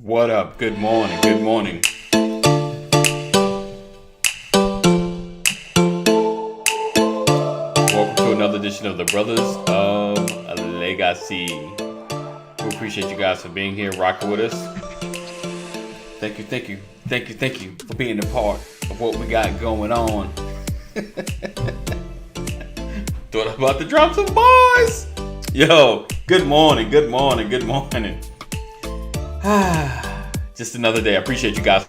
What up? Good morning. Good morning. Welcome to another edition of the Brothers of Legacy. We appreciate you guys for being here, rocking with us. Thank you for being a part of what we got going on. Thought about to drop some boys. Yo, good morning. Just another day. I appreciate you guys.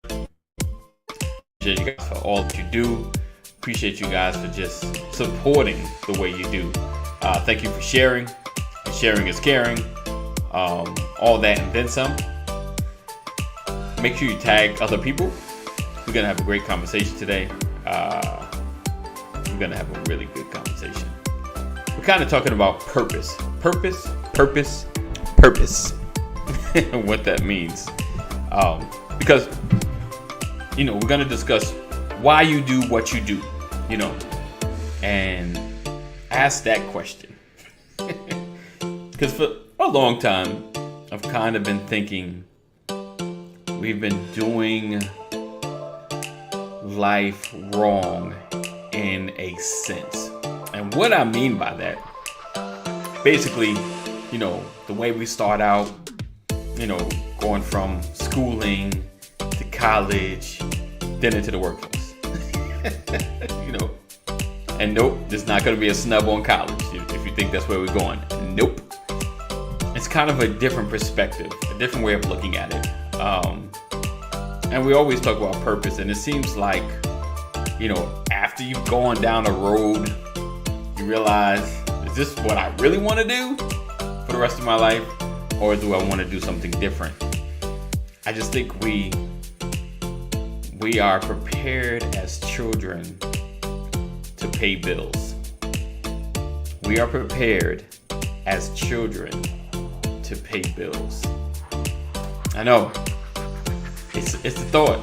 Appreciate you guys for all that you do. Appreciate you guys for just supporting the way you do. Thank you for sharing. Sharing is caring. All that and then some. Make sure you tag other people. We're gonna have a great conversation today. We're gonna have a really good conversation. We're kind of talking about purpose, and what that means. Because we're gonna discuss why you do what you do, and ask that question. Because for a long time, I've kind of been thinking we've been doing life wrong in a sense. And what I mean by that, basically, the way we start out, going from schooling to college, then into the workforce. And nope, there's not going to be a snub on college if you think that's where we're going. Nope. It's kind of a different perspective, a different way of looking at it. And we always talk about purpose, and it seems like, after you've gone down a road, you realize, is this what I really want to do for the rest of my life? Or do I want to do something different? I just think we are prepared as children to pay bills. We are prepared as children to pay bills. I know, it's the thought,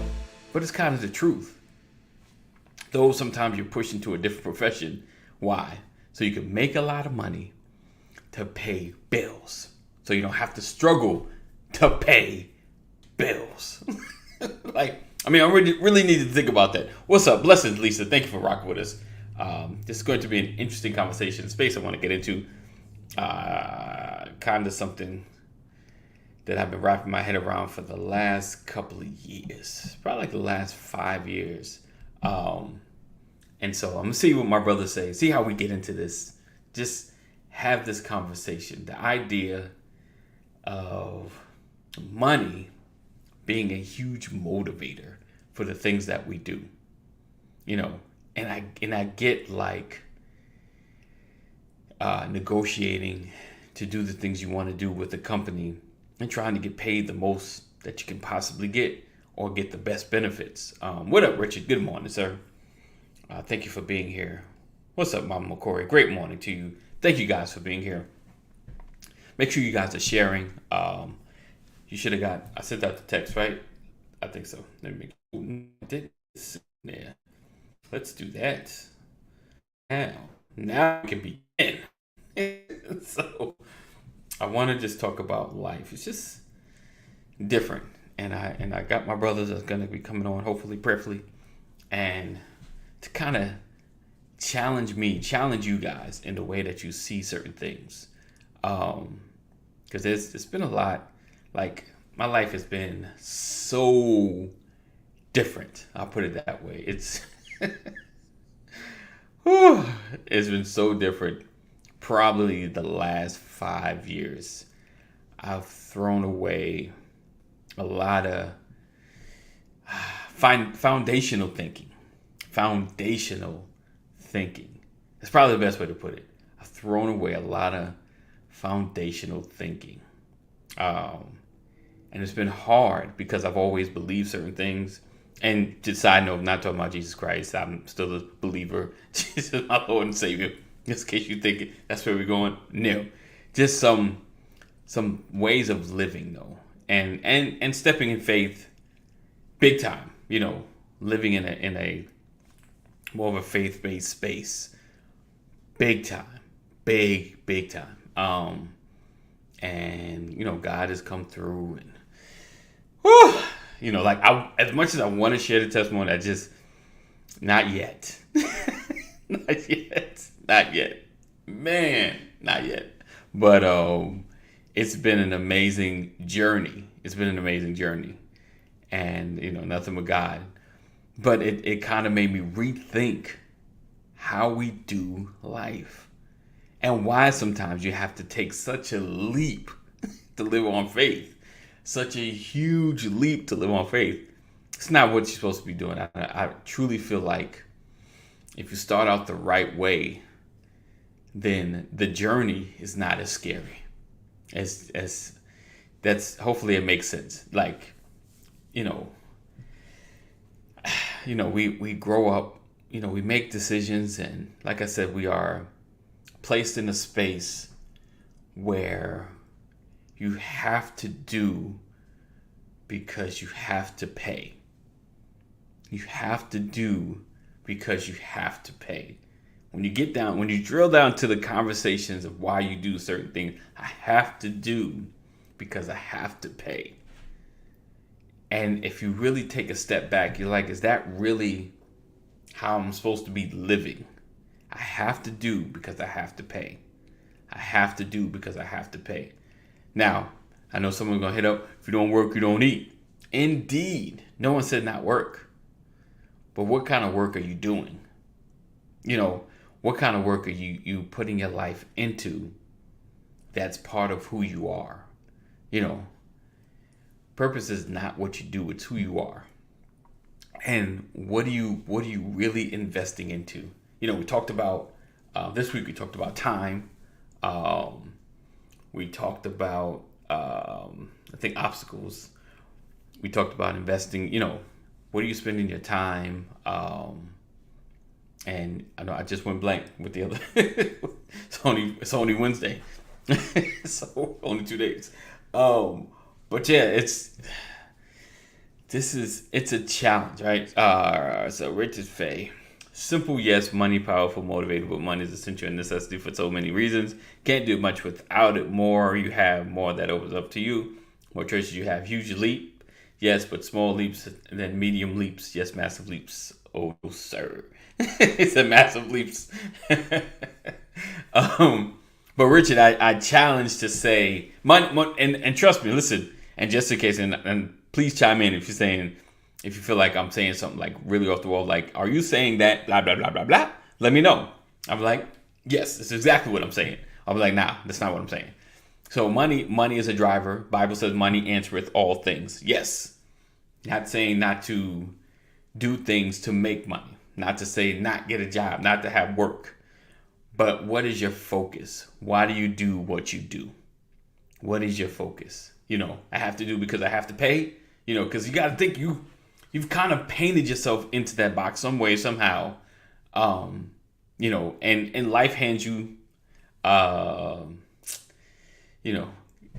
but it's kind of the truth. Though sometimes you're pushed into a different profession. Why? So you can make a lot of money to pay bills. So you don't have to struggle to pay bills. I really need to think about that. What's up? Blessings, Lisa. Thank you for rocking with us. This is going to be an interesting conversation space I want to get into. Kind of something that I've been wrapping my head around for the last couple of years. Probably like the last 5 years. And so I'm going to see what my brothers say. See how we get into this. Just have this conversation. The idea of money being a huge motivator for the things that we do, and I get like negotiating to do the things you want to do with the company and trying to get paid the most that you can possibly get or get the best benefits. What up, Richard? Good morning, sir. Thank you for being here. What's up, Mama McCory? Great morning to you. Thank you guys for being here. Make sure you guys are sharing. You should have I sent out the text, right? I think so. Let me make this. Yeah. Let's do that. Now we can begin. So I want to just talk about life. It's just different. And I got my brothers that's going to be coming on, hopefully, prayerfully, and to kind of challenge you guys in the way that you see certain things. Because it's been a lot. Like, my life has been so different. I'll put it that way. It's it's been so different. Probably the last 5 years, I've thrown away a lot of foundational thinking. That's probably the best way to put it. I've thrown away a lot of foundational thinking. And it's been hard because I've always believed certain things. And just side note, I'm not talking about Jesus Christ. I'm still a believer. Jesus is my Lord and Savior. Just in case you think that's where we're going. No. Just some ways of living though. And stepping in faith big time. Living in a more of a faith-based space. Big time. Big time. And God has come through, and whew, like as much as I want to share the testimony, I just, not yet. Not yet. Not yet. Man, not yet. But it's been an amazing journey. It's been an amazing journey. And, nothing but God. But it kind of made me rethink how we do life. And why sometimes you have to take such a leap to live on faith. Such a huge leap to live on faith. It's not what you're supposed to be doing. I truly feel like if you start out the right way, then the journey is not as scary. As that's, hopefully it makes sense. Like, we grow up, we make decisions, and like I said, we are placed in a space where you have to do because you have to pay. You have to do because you have to pay. When you drill down to the conversations of why you do certain things, I have to do because I have to pay. And if you really take a step back, you're like, is that really how I'm supposed to be living? I have to do because I have to pay. I have to do because I have to pay. Now, I know someone's going to hit up, if you don't work, you don't eat. Indeed. No one said not work. But what kind of work are you doing? What kind of work are you putting your life into that's part of who you are? Purpose is not what you do, it's who you are. And what are you really investing into? We talked about, this week we talked about time. We talked about, I think, obstacles. We talked about investing, what are you spending your time? And I know I just went blank with the other. It's only Wednesday, so only 2 days. But yeah, it's a challenge, right? So Richard Fay, simple yes, money powerful, motivated, but money is essential and necessity for so many reasons. Can't do much without it. More you have, more that opens up to you. More choices you have, huge leap. Yes, but small leaps, and then medium leaps. Yes, massive leaps. Oh, sir. It's a massive leaps. But Richard, I challenge to say, and trust me, listen, and just in case, and please chime in if you feel like I'm saying something like really off the wall, like, are you saying that blah, blah, blah, blah, blah? Let me know. I'm like, yes, that's exactly what I'm saying. I'll be like, nah, that's not what I'm saying. So money is a driver. Bible says money answereth all things. Yes. Not saying not to do things to make money. Not to say not get a job, not to have work. But what is your focus? Why do you do what you do? What is your focus? I have to do because I have to pay. Because you got to think you've kind of painted yourself into that box some way, somehow. And life hands you,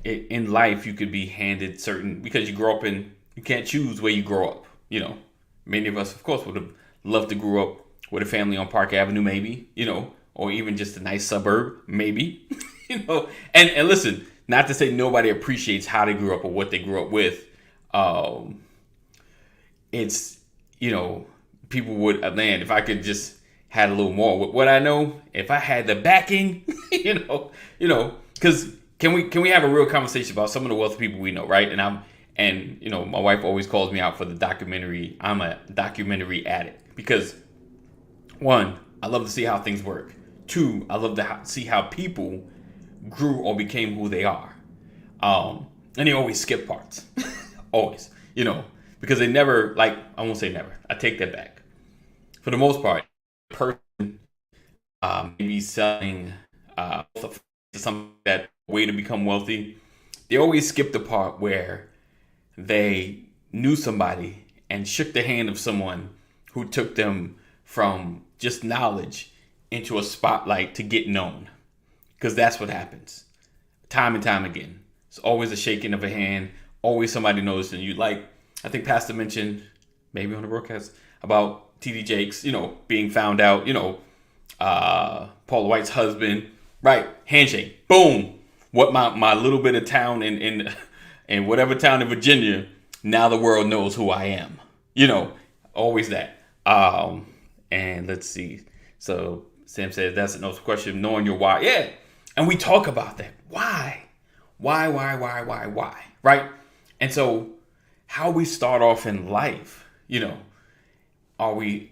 in life you could be handed certain, because you can't choose where you grow up. Many of us, of course, would have loved to grow up with a family on Park Avenue, maybe, or even just a nice suburb, maybe, and listen, not to say nobody appreciates how they grew up or what they grew up with. It's, people would, man, if I could just had a little more. What I know, if I had the backing, because can we have a real conversation about some of the wealthy people we know, right? And my wife always calls me out for the documentary. I'm a documentary addict because, one, I love to see how things work. Two, I love to see how people grew or became who they are. And they always skip parts. Always, because they never, I won't say never. I take that back. For the most part, a person maybe selling some that way to become wealthy, they always skip the part where they knew somebody and shook the hand of someone who took them from just knowledge into a spotlight to get known. Because that's what happens time and time again. It's always a shaking of a hand, always somebody noticing you. Like, I think Pastor mentioned, maybe on the broadcast, about T.D. Jakes, being found out, Paula White's husband, right? Handshake, boom. What my little bit of town in whatever town in Virginia now the world knows who I am. Always that. And let's see. So Sam says that's another question, knowing your why. Yeah. And we talk about that. Why? Why? Right? And so how we start off in life, are we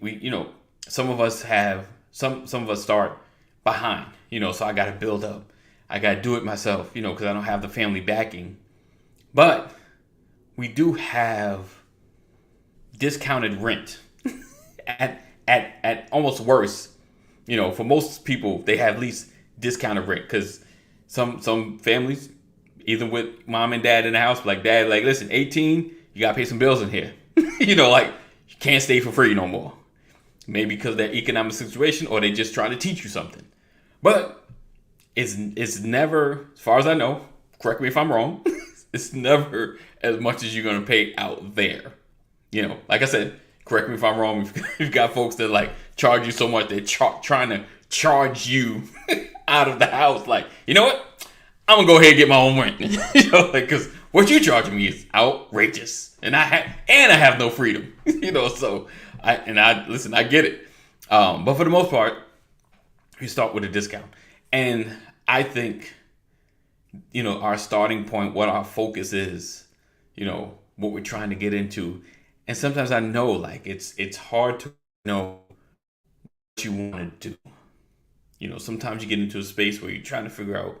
some of us have some of us start behind, so I got to build up. I got to do it myself, because I don't have the family backing. But we do have discounted rent at almost worse. For most people, they have at least discounted rent, because some families, even with mom and dad in the house, like, dad, like, listen, 18, you got to pay some bills in here. Like, you can't stay for free no more. Maybe because of their economic situation, or they just trying to teach you something. But it's never, as far as I know, correct me if I'm wrong, it's never as much as you're going to pay out there. Like I said, correct me if I'm wrong. You've got folks that like charge you so much, they're trying to charge you out of the house. Like, you know what? I'm going to go ahead and get my own rent. Because what you charging me is outrageous. And I have no freedom. So I get it. But for the most part, you start with a discount. And I think, our starting point, what our focus is, what we're trying to get into. And sometimes I know, like, it's hard to know what you want to do. Sometimes you get into a space where you're trying to figure out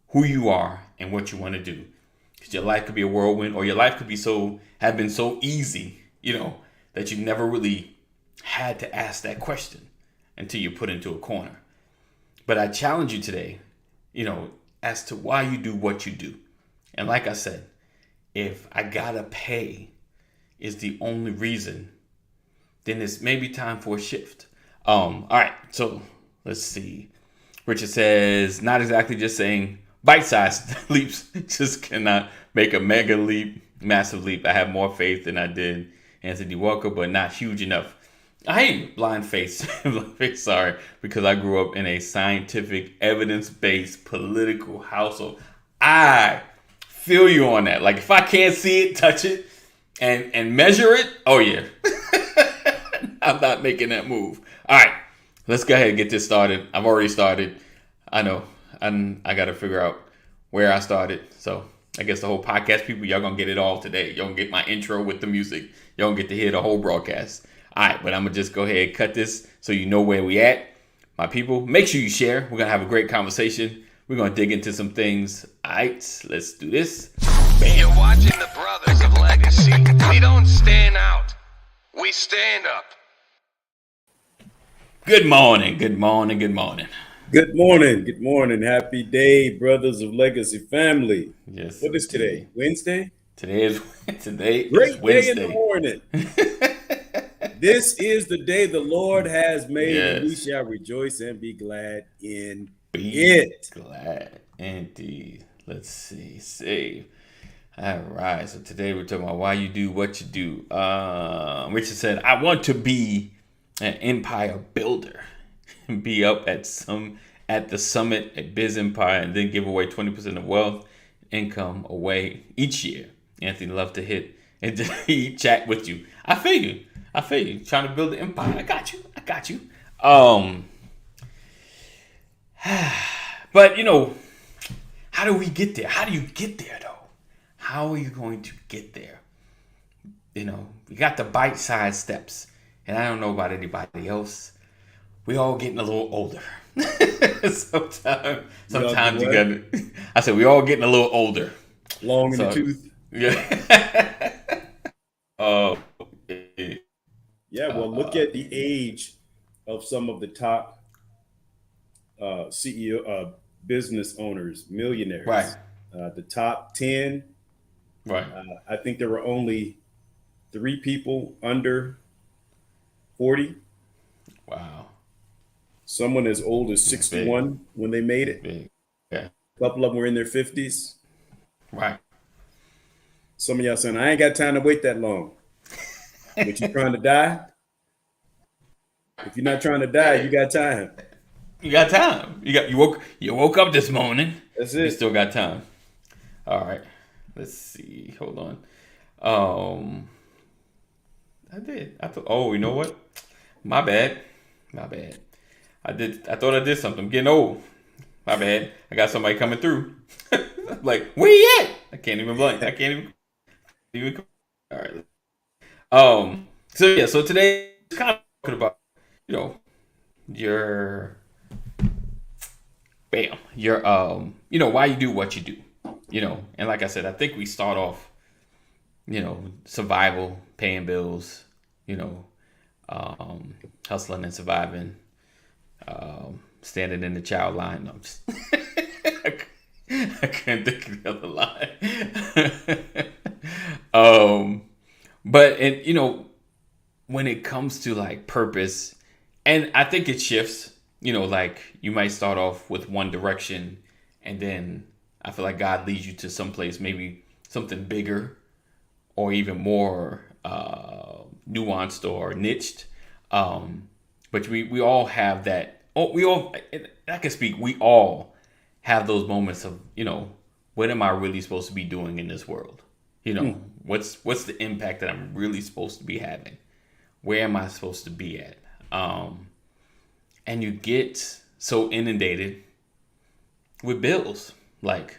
who you are and what you want to do. Because your life could be a whirlwind, or your life could have been so easy, that you never really had to ask that question until you're put into a corner. But I challenge you today, as to why you do what you do. And like I said, if I gotta pay is the only reason, then it's maybe time for a shift. All right, so let's see. Richard says, not exactly just saying bite-sized leaps, just cannot make a mega leap, massive leap. I have more faith than I did Anthony Walker, but not huge enough. I hate blind faith, sorry, because I grew up in a scientific, evidence-based political household. I feel you on that. Like, if I can't see it, touch it, and measure it, oh yeah. I'm not making that move. All right, let's go ahead and get this started. I've already started. I know. I got to figure out where I started. So I guess the whole podcast people, y'all going to get it all today. Y'all going to get my intro with the music. Y'all going to get to hear the whole broadcast. All right, but I'm going to just go ahead and cut this so you know where we at. My people, make sure you share. We're going to have a great conversation. We're going to dig into some things. All right, let's do this. Bam. You're watching the Brothers of Legacy. We don't stand out. We stand up. Good morning. Good morning. Good morning. Good morning. Good morning. Happy day, Brothers of Legacy family. Yes. What is today? Wednesday? Today is Wednesday. Great day in the morning. This is the day the Lord has made, Yes. and we shall rejoice and be glad in it. Glad indeed. Let's see. Save. All right. So today we're talking about why you do what you do. Richard said, I want to be an empire builder. Be up at the summit at Biz Empire, and then give away 20% of wealth income away each year. Anthony love to hit and he chat with you. I feel you. Trying to build the empire. I got you. But how do we get there? How do you get there though? How are you going to get there? We got the bite-sized steps, and I don't know about anybody else. We all getting a little older. Sometimes you got. I said we all getting a little older. Long in the tooth. Yeah. Oh. Yeah. Well, look at the age of some of the top CEO, business owners, millionaires. Right. The top 10. Right. I think there were only 3 people under 40. Wow. Someone as old as 61 Big. when they made it. Big. Yeah. A couple of them were in their 50s. Right. Some of y'all saying, I ain't got time to wait that long. But you trying to die? If you're not trying to die, you got time. You got time. You woke up this morning. That's You it. still got time. All right. Let's see. Hold on. Um, I did. I thought. Oh, you know what? My bad. My bad. I thought I did something. I'm getting old. My bad. I got somebody coming through. Like, where you at? I can't even blank. I can't even. All right. So yeah. So today, kind of talking about, you know, your bam, your why you do what you do. And like I said, I think we start off, survival, paying bills, you know, hustling and surviving, standing in the child line. No, I'm just I can't think of the other line. But when it comes to like purpose, and I think it shifts. Like you might start off with one direction, and then I feel like God leads you to someplace, maybe something bigger or even more nuanced or niched. But we all have that. Oh, I can speak. We all have those moments of, what am I really supposed to be doing in this world? What's the impact that I'm really supposed to be having? Where am I supposed to be at? And you get so inundated with bills. Like,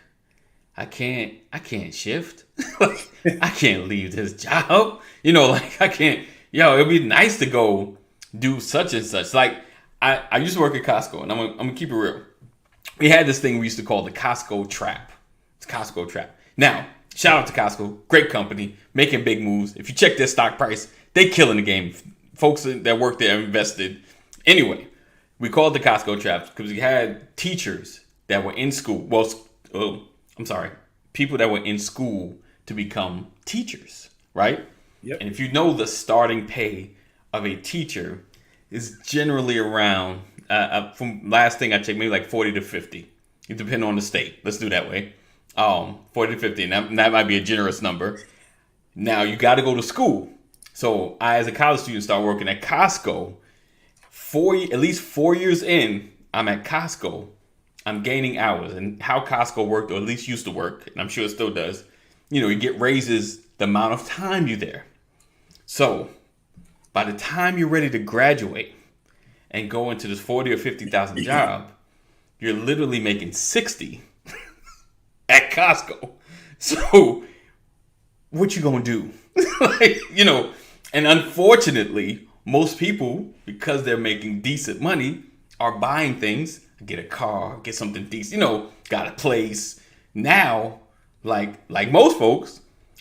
I can't shift. Like, I can't leave this job. Like I can't, it'd be nice to go do such and such. Like I used to work at Costco, and I'm gonna keep it real. We had this thing we used to call the Costco trap. It's Costco trap. Now, shout out to Costco, great company, making big moves. If you check their stock price, they killing the game. Folks that work there invested. Anyway, we called it the Costco traps because we had teachers that were in school. People that were in school to become teachers, right? Yep. And if you know, the starting pay of a teacher is generally around, from last thing I checked, maybe like 40 to 50. It depends on the state. Let's do that way. 40 to 50, and that might be a generous number. Now you got to go to school. So I, as a college student, start working at Costco. At least 4 years in, I'm at Costco. I'm gaining hours, and how Costco worked, or at least used to work, and I'm sure it still does. You get raises the amount of time you're there. So by the time you're ready to graduate and go into this 40 or 50,000 job, you're literally making 60 at Costco. So what you gonna do? And unfortunately, most people, because they're making decent money, are buying things, get a car, get something decent, got a place. Now, like most folks,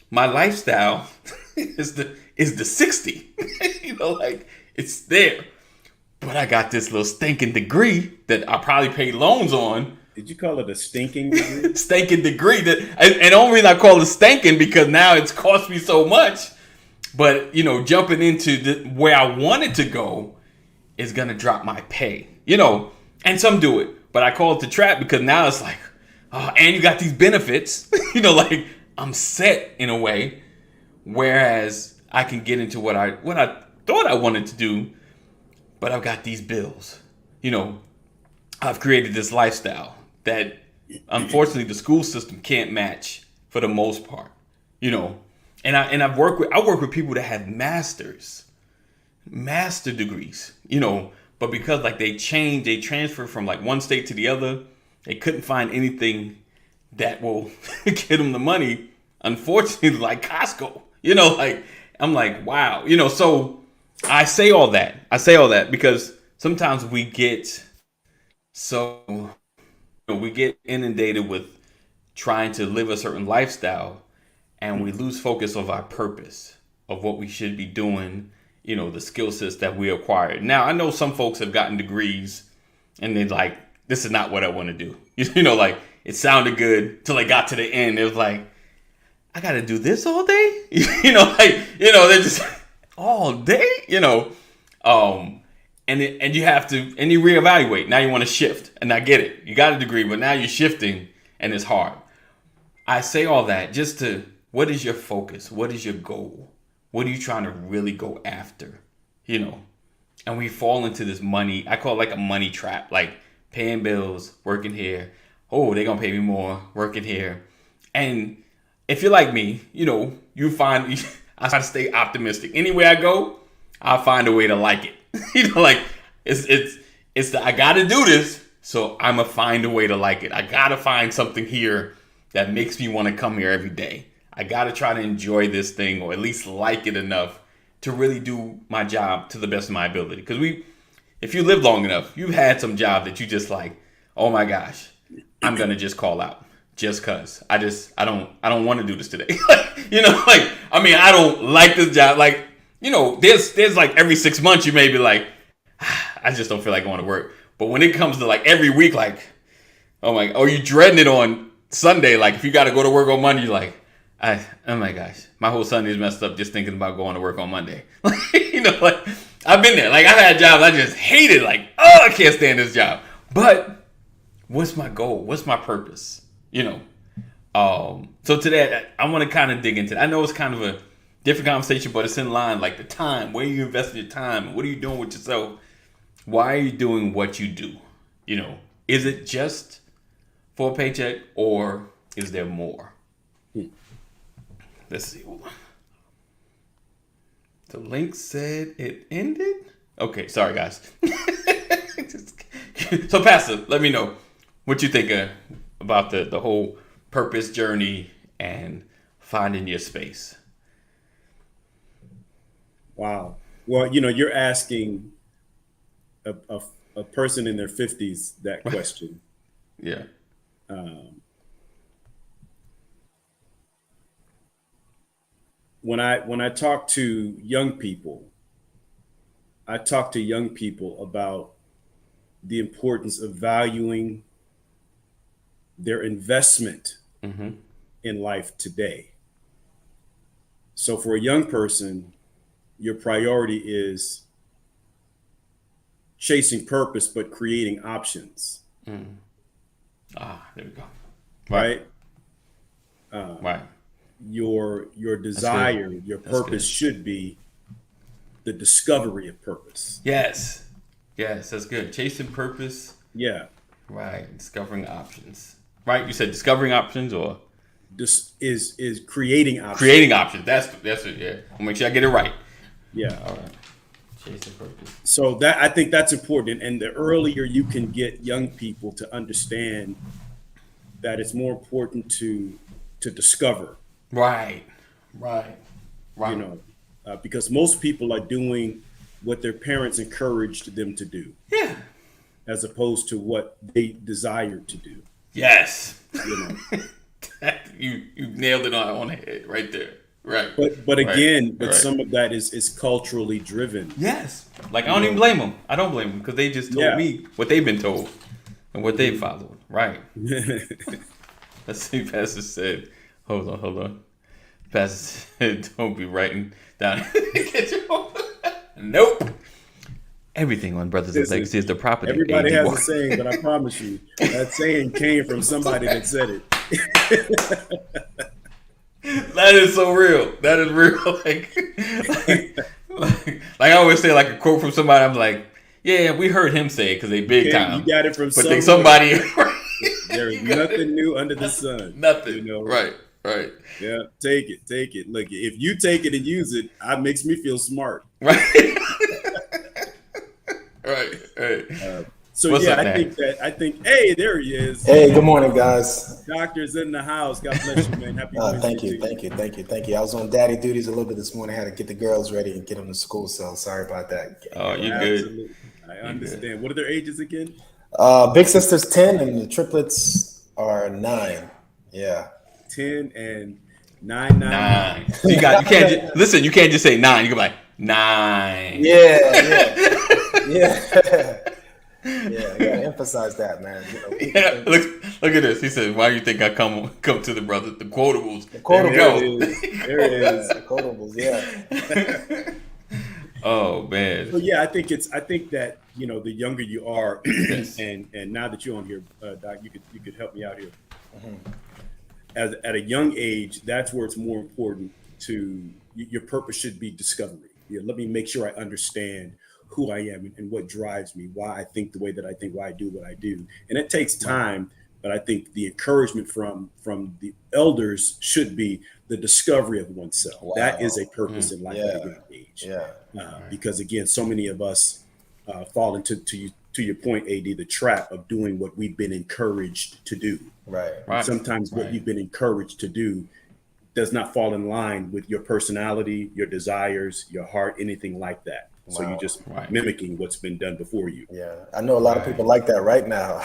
my lifestyle is the 60. Like it's there. But I got this little stinking degree that I probably paid loans on. Did you call it a stinking degree? Stinking degree and the only reason I call it stinking because now it's cost me so much. But jumping into where I wanted to go is gonna drop my pay. And some do it, but I call it the trap because now it's like, and you got these benefits. Like I'm set in a way, whereas I can get into what I thought I wanted to do, but I've got these bills. I've created this lifestyle that unfortunately the school system can't match for the most part. And I work with people that have master degrees, but because like they transfer from like one state to the other, they couldn't find anything that will get them the money. Unfortunately, like Costco, like I'm like, wow, so I say all that because sometimes we get we get inundated with trying to live a certain lifestyle, and we lose focus of our purpose of what we should be doing, the skill sets that we acquired. Now, I know some folks have gotten degrees and they're like, this is not what I want to do. Like it sounded good till they got to the end. It was like, I got to do this all day. They're just all day, and you have to, and you reevaluate. Now you want to shift, and I get it. You got a degree, but now you're shifting and it's hard. I say all that just to, what is your focus? What is your goal? What are you trying to really go after? And we fall into this money. I call it like a money trap, like paying bills, working here. Oh, they're going to pay me more, working here. And if you're like me, you find I try to stay optimistic. Anywhere I go, I'll find a way to like it. Like I gotta do this, so I'ma find a way to like it. I gotta find something here that makes me want to come here every day. I gotta try to enjoy this thing, or at least like it enough to really do my job to the best of my ability. Because if you live long enough, you've had some job that you just like, oh my gosh, I'm gonna just call out just cause I don't want to do this today. I don't like this job. Like, there's like every 6 months you may be like, I just don't feel like going to work. But when it comes to like every week, like, you dreading it on Sunday. Like if you got to go to work on Monday, you're like, oh my gosh, my whole Sunday's messed up just thinking about going to work on Monday. Like I've been there. Like I've had jobs I just hated. Like, oh, I can't stand this job. But what's my goal? What's my purpose? So today I want to kind of dig into that. I know it's kind of a different conversation, but it's in line. Like the time, where you invest your time, what are you doing with yourself? Why are you doing what you do? Is it just for a paycheck, or is there more? Let's see. The link said it ended. Okay, sorry guys. So Pastor, let me know what you think about the whole purpose journey and finding your space. Wow. Well, you're asking a person in their 50s that question. Yeah. When I talk to young people, I talk to young people about the importance of valuing their investment in life today. So for a young person, your priority is chasing purpose, but creating options. There we go. Right? Right. Your desire, your purpose should be the discovery of purpose. Yes, that's good. Chasing purpose. Yeah. Right. Discovering options. Right. You said discovering options, or this is creating options. Creating options. That's it. Yeah. I'll make sure I get it right. Yeah. All right. Chasing purpose. So that, I think that's important. And the earlier you can get young people to understand that it's more important to discover. Right. Because most people are doing what their parents encouraged them to do. Yeah. As opposed to what they desired to do. Yes. You nailed it on the head right there. Right. But again, some of that is culturally driven. Yes. Like I don't even blame them. I don't blame them because they just told me what they've been told and what they followed. Right. Let's see. Pastor said, hold on. Pastor said, don't be writing down. Nope. Everything on Brothers of Legacy is the property. Everybody has a saying, but I promise you, that saying came from somebody that said it. That is so real. That is real. Like I always say, like a quote from somebody. I'm like, yeah, we heard him say it because they big time. You got it from somebody. There's nothing new under the sun. Nothing. Right. Yeah, take it. Look, if you take it and use it, it makes me feel smart. Right. Right. So what's up, I think, hey, there he is. Hey, good morning, guys. Doctor's in the house. God bless you, man. Happy Wednesday. Thank you. I was on daddy duties a little bit this morning. I had to get the girls ready and get them to school, so sorry about that. Oh, you good. Absolutely. I understand. What are their ages again? Big sister's 10 and the triplets are 9. Yeah. 10 and 9. So you can't you can't just say 9. You can be like 9. Yeah. Yeah, I gotta emphasize that, man. Look at this. He said, "Why do you think I come to the brother? The quotables. There it is. The quotables. Yeah. Oh man. So yeah, I think that the younger you are, and now that you're on here, Doc, you could help me out here. At a young age, that's where it's more important to your purpose should be discovery. Let me make sure I understand who I am and what drives me, why I think the way that I think, why I do what I do. And it takes time, But I think the encouragement from the elders should be the discovery of oneself. Wow. That is a purpose in life at a young age. Yeah. Because again, so many of us fall into to your point, AD, the trap of doing what we've been encouraged to do. Right. Right. Sometimes what you've been encouraged to do does not fall in line with your personality, your desires, your heart, anything like that. So you're just mimicking what's been done before you. Yeah, I know a lot of people like that right now.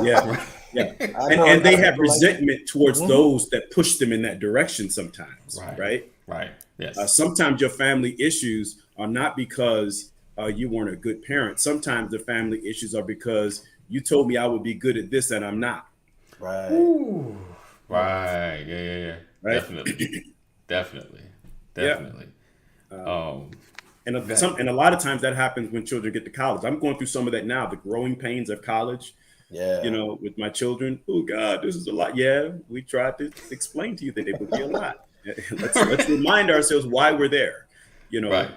Yeah, yeah, and they have resentment towards those that push them in that direction sometimes, right? Right. Yes. Sometimes your family issues are not because you weren't a good parent. Sometimes the family issues are because you told me I would be good at this and I'm not. Right. Ooh. Right. Yeah. Right? Definitely. And a lot of times that happens when children get to college. I'm going through some of that now, the growing pains of college. Yeah. You know, with my children. Oh God, this is a lot. Yeah, we tried to explain to you that it would be a lot. Let's remind ourselves why we're there. You know,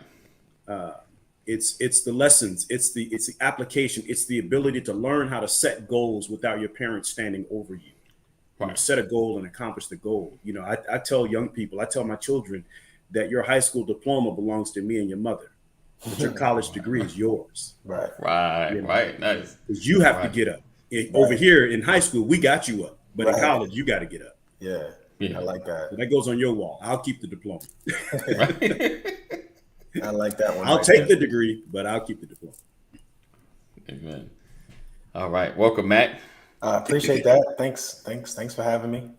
it's the lessons, it's the application, it's the ability to learn how to set goals without your parents standing over you. You know, set a goal and accomplish the goal. You know, I tell young people, I tell my children that your high school diploma belongs to me and your mother, but your college degree is yours. Right. You know, Right. Nice. Because you have to get up. Over here in high school, we got you up, but in college, you got to get up. Yeah. I like that. That goes on your wall. I'll keep the diploma. I like that one. I'll take the degree, but I'll keep the diploma. Amen. All right. Welcome, Matt. I appreciate that. Thanks for having me.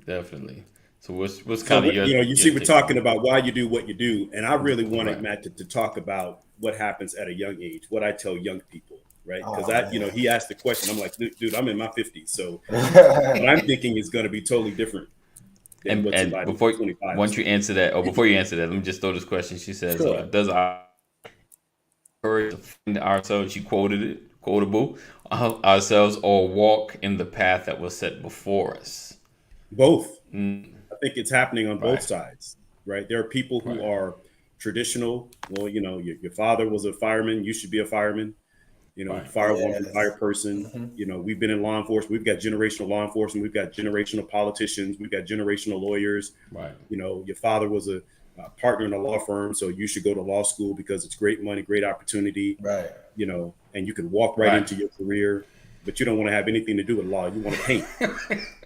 Definitely. So what's kind of your... You see, we're talking about why you do what you do, and I really wanted Matt to talk about what happens at a young age, what I tell young people, right? Because he asked the question. I'm like, dude, I'm in my 50s, so what I'm thinking is going to be totally different. And before you answer that, let me just throw this question. She says, does our courage defend ourselves, she quoted it, quotable, ourselves, or walk in the path that was set before us? Both. I think it's happening on both sides, right? There are people who are traditional. Well, you know, your father was a fireman. You should be a fireman. You know, firewoman, fire person. You know, we've been in law enforcement. We've got generational law enforcement. We've got generational politicians. We've got generational lawyers. Right. You know, your father was a partner in a law firm, so you should go to law school because it's great money, great opportunity. Right. You know, and you can walk right into your career, but you don't want to have anything to do with law. You want to paint.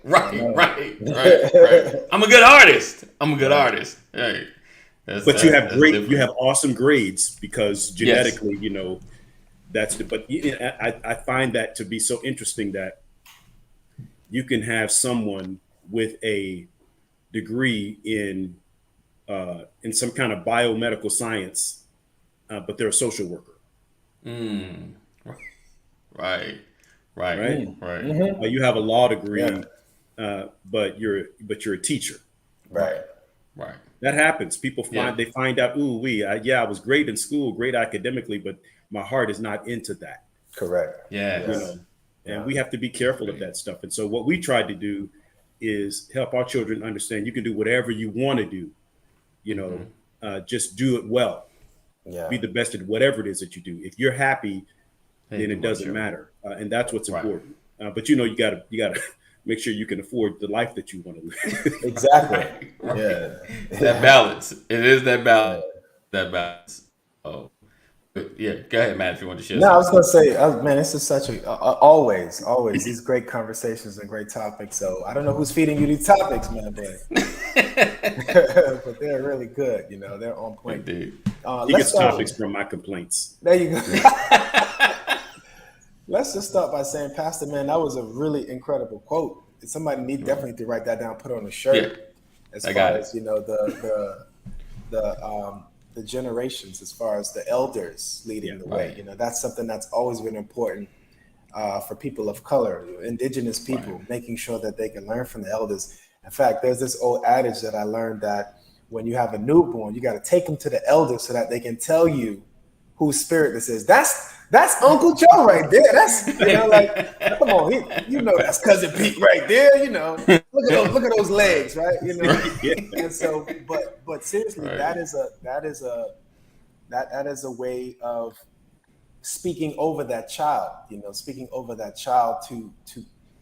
Right. I'm a good artist. Right. But you have awesome grades because genetically, you know, but I find that to be so interesting that you can have someone with a degree in some kind of biomedical science, but they're a social worker. Right. You have a law degree, but you're a teacher. Right. That happens. People find out, I was great in school, great academically, but my heart is not into that. Correct. Yeah. You know, and we have to be careful of that stuff. And so what we tried to do is help our children understand you can do whatever you want to do. You know, just do it well. Yeah. Be the best at whatever it is that you do. If you're happy, then it doesn't matter. And that's what's important. But you know, you gotta make sure you can afford the life that you want to live. Exactly. Yeah. That balance. It is that balance. Oh. Yeah, go ahead, Matt, if you want to share. No, I was going to say, man, this is such always these great conversations and great topics. So I don't know who's feeding you these topics, man, but they're really good. You know, they're on point. He gets topics from my complaints. There you go. Let's just start by saying, Pastor, man, that was a really incredible quote. Somebody definitely to write that down, put it on a shirt. Yeah, as far as you know, the generations, as far as the elders leading the way. You know, that's something that's always been important for people of color, indigenous people, making sure that they can learn from the elders. In fact, there's this old adage that I learned that when you have a newborn, you got to take them to the elders so that they can tell you whose spirit this is. That's Uncle Joe right there. That's, you know, like, come on, you know, that's Cousin Pete right there. You know, look at those legs, right? You know, and so, but seriously, that is a way of speaking over that child. You know, speaking over that child to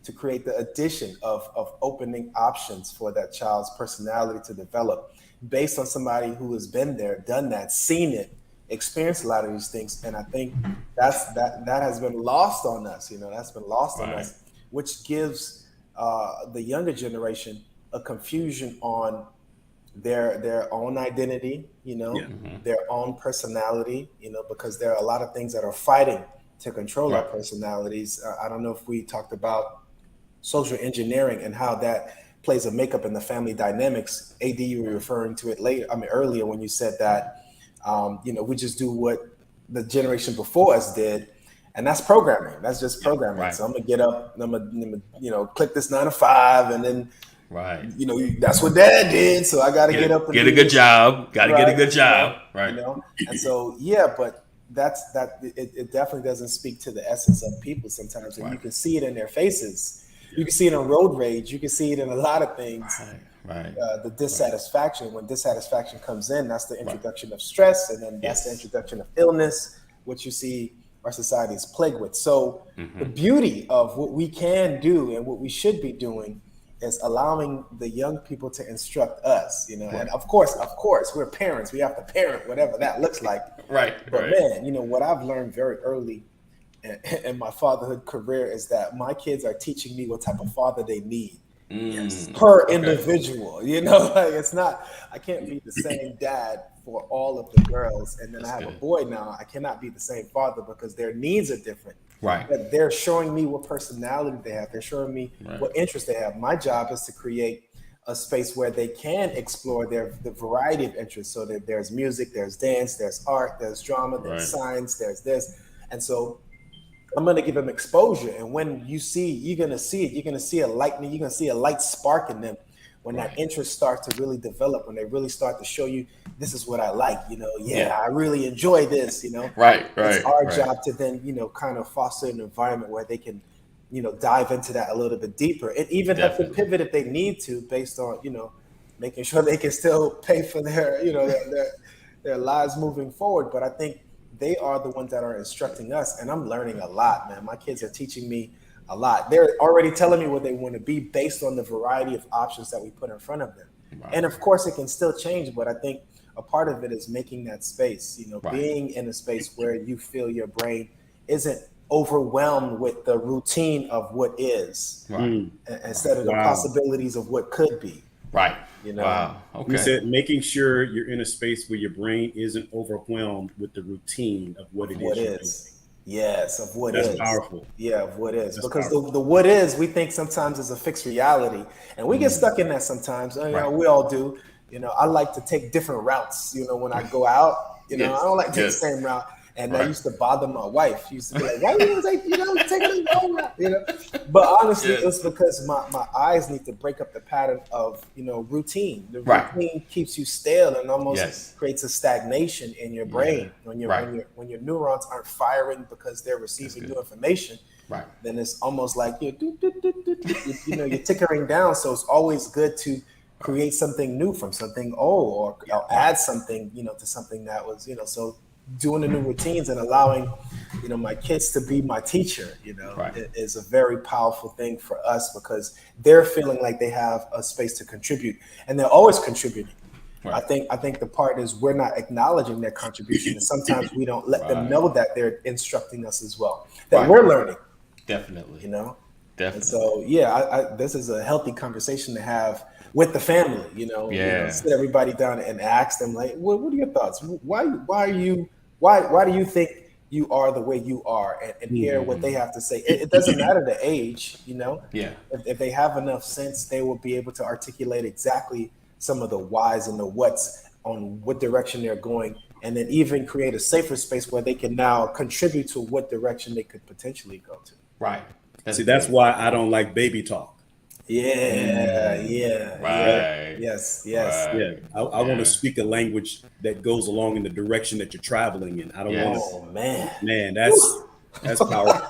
to create the addition of opening options for that child's personality to develop based on somebody who has been there, done that, seen it, experienced a lot of these things. And I think that has been lost on us, that's been lost on us, which gives the younger generation a confusion on their own identity, their own personality, because there are a lot of things that are fighting to control our personalities. I don't know if we talked about social engineering and how that plays a makeup in the family dynamics. AD, you were referring to it earlier when you said that, we just do what the generation before us did. And that's programming. That's just programming. Right. So I'm gonna get up, and I'm gonna, click this 9 to 5, and then, that's what Dad did. So I got to get up and get a good job. Got to get a good job, right? And so, but it definitely doesn't speak to the essence of people sometimes, and you can see it in their faces. You can see it in road rage. You can see it in a lot of things. Right. The dissatisfaction. When dissatisfaction comes in, that's the introduction of stress, and then that's the introduction of illness, which you see our society is plagued with. So the beauty of what we can do and what we should be doing is allowing the young people to instruct us, and of course, we're parents. We have to parent whatever that looks like. Right. But man, what I've learned very early in my fatherhood career is that my kids are teaching me what type of father they need per individual. It's not, I can't be the same dad for all of the girls. And then I have a boy now. I cannot be the same father because their needs are different. Right. But they're showing me what personality they have. They're showing me what interests they have. My job is to create a space where they can explore the variety of interests. So that there's music, there's dance, there's art, there's drama, there's science, there's this. And so I'm going to give them exposure. And when you're going to see it. You're going to see a lightning. You're going to see a light spark in them when that interest starts to really develop, when they really start to show you, this is what I like, I really enjoy this, Right. It's our job to then, kind of foster an environment where they can, dive into that a little bit deeper, and even have to pivot if they need to, based on, making sure they can still pay for their, their lives moving forward. But I think they are the ones that are instructing us, and I'm learning a lot, man. My kids are teaching me a lot. They're already telling me what they want to be based on the variety of options that we put in front of them. Right. And of course, it can still change, but I think a part of it is making that space, being in a space where you feel your brain isn't overwhelmed with the routine of what is, instead of the possibilities of what could be. Right. Wow. Okay. You said making sure you're in a space where your brain isn't overwhelmed with the routine of what it is. Yes, of what That's is. That's powerful. Yeah, of what is. That's because the what is, we think sometimes is a fixed reality. And we get stuck in that sometimes. We all do. I like to take different routes, when I go out. I don't like to take the same route. And that used to bother my wife. She used to be like, why you take the wrong route? But honestly, it's because my eyes need to break up the pattern of, routine. The routine keeps you stale and almost creates a stagnation in your brain. When your neurons aren't firing because they're receiving new information, then it's almost like you're tickering down. So it's always good to create something new from something old, or add something, to something that was, so doing the new routines and allowing, my kids to be my teacher, is a very powerful thing for us, because they're feeling like they have a space to contribute, and they're always contributing. I think the part is we're not acknowledging their contribution, and sometimes we don't let them know that they're instructing us as well, that we're learning. Definitely. Definitely. And so, this is a healthy conversation to have with the family, sit everybody down and ask them, like, what are your thoughts? Why do you think you are the way you are, and hear what they have to say? It doesn't matter the age, if they have enough sense, they will be able to articulate exactly some of the whys and the whats on what direction they're going, and then even create a safer space where they can now contribute to what direction they could potentially go to. Right. That's why I don't like baby talk. Right. Yes. Yeah. I want to speak a language that goes along in the direction that you're traveling in. I don't want to. Oh man, that's powerful.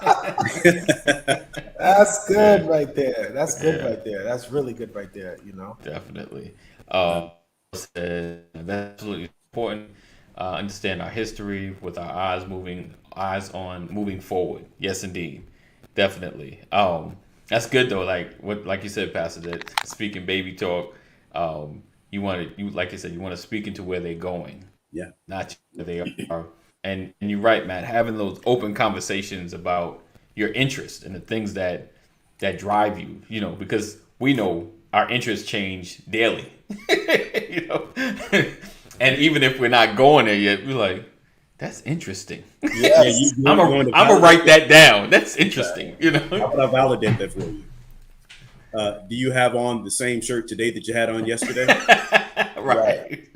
That's good right there. That's good right there. That's really good right there. Definitely. That's absolutely important. Understand our history with our eyes on moving forward. Yes, indeed. Definitely. That's good though. Like you said, Pastor, that speaking baby talk, like you said, you want to speak into where they're going, Yeah. not where they are. And you're right, Matt. Having those open conversations about your interests and the things that drive you, because we know our interests change daily, and even if we're not going there yet, we're like, that's interesting. Yes. I'm gonna write that down. That's interesting. How would I validate that for you? Do you have on the same shirt today that you had on yesterday? Right.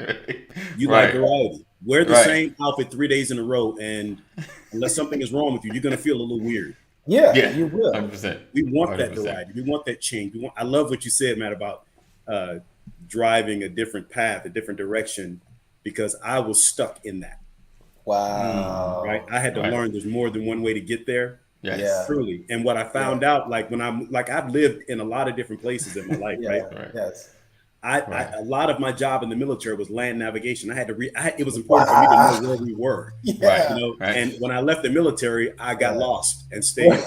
You like variety. Wear the same outfit 3 days in a row, and unless something is wrong with you, you're gonna feel a little weird. Yeah, you will. 100%. We want that 100%. variety. We want that change. I love what you said, Matt, about driving a different path, a different direction, because I was stuck in that. Wow. Right. I had to learn there's more than one way to get there. Yes. Yeah. Truly. And what I found out, I've lived in a lot of different places in my life, right? Yes. A lot of my job in the military was land navigation. I had to it was important for me to know where we were. Yeah. And when I left the military, I got lost and stayed.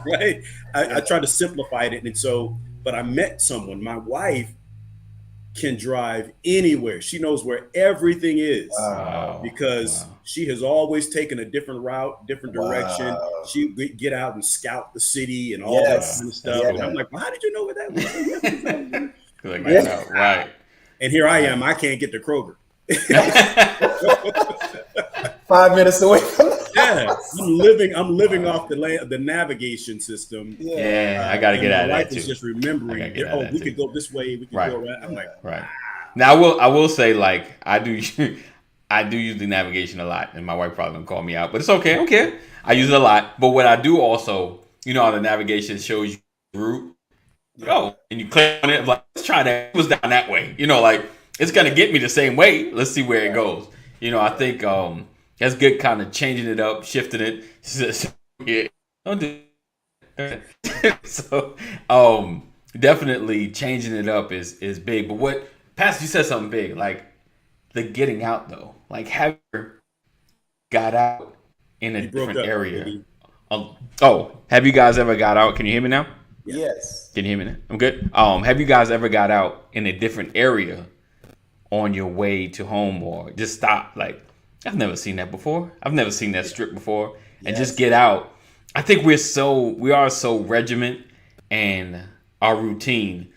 Right. I tried to simplify it. And so, but I met someone, my wife can drive anywhere. She knows where everything is because she has always taken a different route, different direction. She would get out and scout the city and all that kind of stuff. And I'm like, well, how did you know where that was? Right. And here I am. I can't get to Kroger. 5 minutes away from I'm living off the navigation system. I got to get out of that life too. is just remembering. We could go this way. We could go around. I'm like, right. Now I will say, like, I do use the navigation a lot, and my wife probably gonna call me out, but it's okay. I don't care. I use it a lot. But what I do also, how the navigation shows you the route. And you click on it, like, let's try that. It was down that way. Like, it's gonna get me the same way. Let's see where it goes. I think that's good, kind of changing it up, shifting it. Don't do that. So definitely changing it up is big. But what Pastor, you said something big, like the getting out though. Like, have you got out in a different area? Have you guys ever got out? Can you hear me now? Yes. Can you hear me now? I'm good. Have you guys ever got out in a different area on your way to home, or just stop? Like, I've never seen that before. I've never seen that strip before, and just get out. I think we are so regiment and our routine,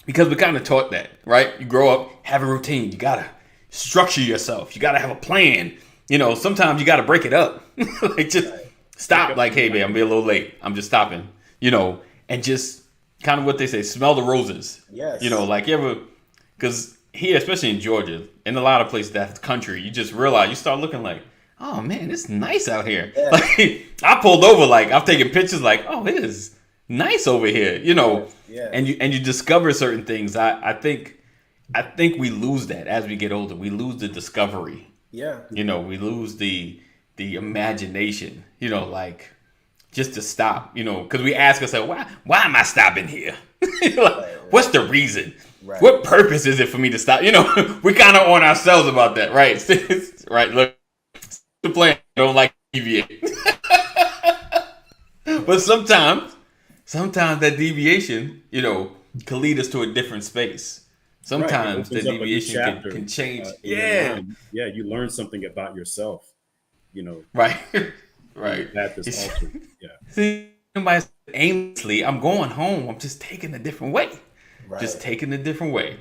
because we kind of taught that, right? You grow up, have a routine. You gotta structure yourself. You gotta have a plan. Sometimes you gotta break it up. Like, just stop. Like, hey, babe, I'm being a little late. I'm just stopping. And just kind of what they say, smell the roses. Yes. Like, you ever, because here, especially in Georgia, in a lot of places that's country, you just realize, you start looking like, oh man, it's nice out here. Yeah. Like, I pulled over, like, I've taken pictures, like, oh, it is nice over here, Yeah. And you discover certain things. I think we lose that as we get older. We lose the discovery. Yeah. We lose the imagination. Like, just to stop. Because we ask ourselves, why am I stopping here? What's the reason? Right. What purpose is it for me to stop? We kind of on ourselves about that, right? Right. Look, the plan. I don't like to deviate. But sometimes that deviation, can lead us to a different space. Sometimes the deviation can change. You learn something about yourself. Right. Right. That is altered. Yeah. See, somebody said, aimlessly, I'm going home. I'm just taking a different way. Right. Just taking a different way,